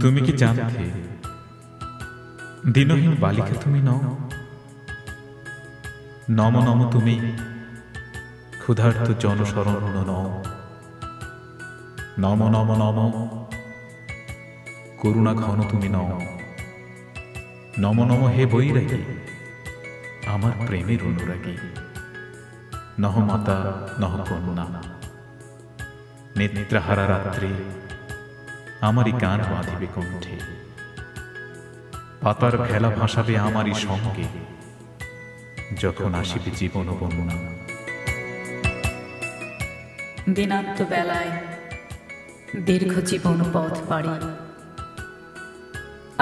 তুমি কি জানতে দিনহীন বালিকা তুমি নও? নম নম তুমি ক্ষুধার্ত জনশরণ্য নও। নম নম নম করুণা ঘন তুমি নও। নম নম হে বৈরাগী আমার প্রেমের অনুরাগী। নহ মাতা নহ কন্যা নেত্রাহারা রাত্রে আমারই গান বাঁধিবে কণ্ঠে। পাতার ভেলা ভাসাবে আমারই সঙ্গে যখন আসিবে জীবন বন্যা। দিনান্ত বেলায় দীর্ঘ জীবন পথ পাড়ি,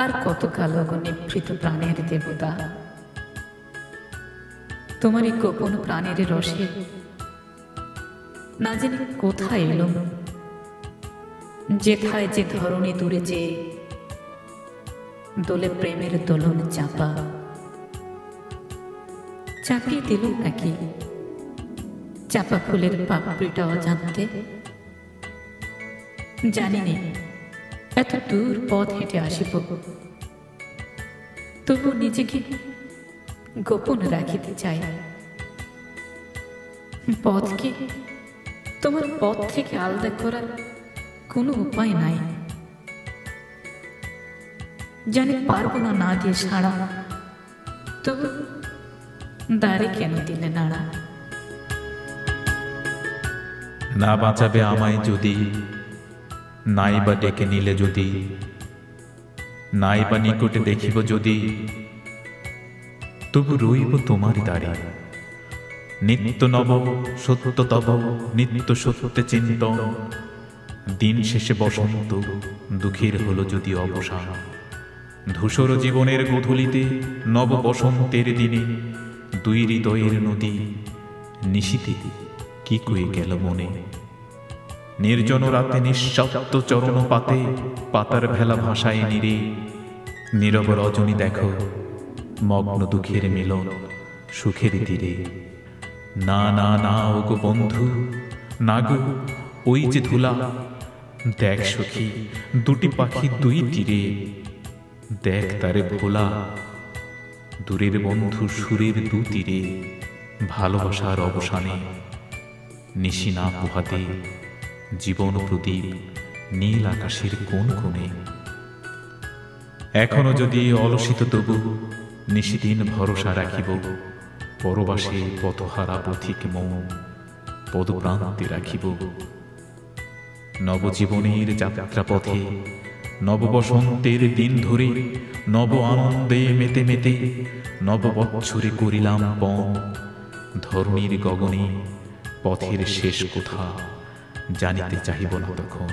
আর কতকাল নিভৃত প্রাণের দেবতা তোমারই গোপন প্রাণের রসে না জানি কোথায় এলো, যেথায় যে ধরণী দূরে যে দোলে প্রেমের দোলন চাপা। চাপিয়ে দিল নাকি চাপা ফুলের পাপড়িটা অজান্তে? জানিনি এত দূর পথ হেঁটে আসিব, তবু নিজেকে গোপন রাখিতে চাই। পথকে তোমার পথ থেকে আলাদা করার কোনো উপায় নাই। জানি পারবো না না দিয়ে সাড়া, তবু দ্বারে কেন দিলে নাড়া? না বাঁচাবে আমায় যদি, নাই বা ডেকে নিলে যদি, নাই বা নিকটে দেখিব যদি, তবু রইব তোমারই দ্বারে। নিত্য নব সত্য তব নিত্য সত্যে চিন্তন। দিন শেষে বসন্ত দুঃখের হলো যদি অবসান। ধূসর জীবনের গোধূলিতে নব বসন্তের দিনে দুই হৃদয়ের নদী নিশীথে কি কয়ে গেল মনে। নির্জন রাতে নিঃশব্দ চরণ পাতে পাতার ভেলা ভাষায় নিরে। নীরব রজনী দেখো মগ্ন দুঃখের মিলন সুখের তীরে। না না না ও গো বন্ধু না গো ওই যে ধুলা। দেখ সখী দুটি পাখি দুই তীরে, দেখ তারে ভোলা দূরের বন্ধু সুরের দু তীরে। ভালোবাসার অবসানে নিশি না পোহাতে জীবন প্রদীপ নীল আকাশের কোন কোণে। এখনো যদি অলসিত তবু নিশিদিন ভরসা রাখিব। পরবাসে পথহারা পথিক মন পদপ্রান্তে রাখিব। নবজীবনের যাত্রাপথে নববসন্তের দিন ধরে নব আনন্দে মেতে মেতে নববৎসরে করিলাম পণ। ধরণীর গগনে পথের শেষ কোথা জানিতে চাহিব না তখন।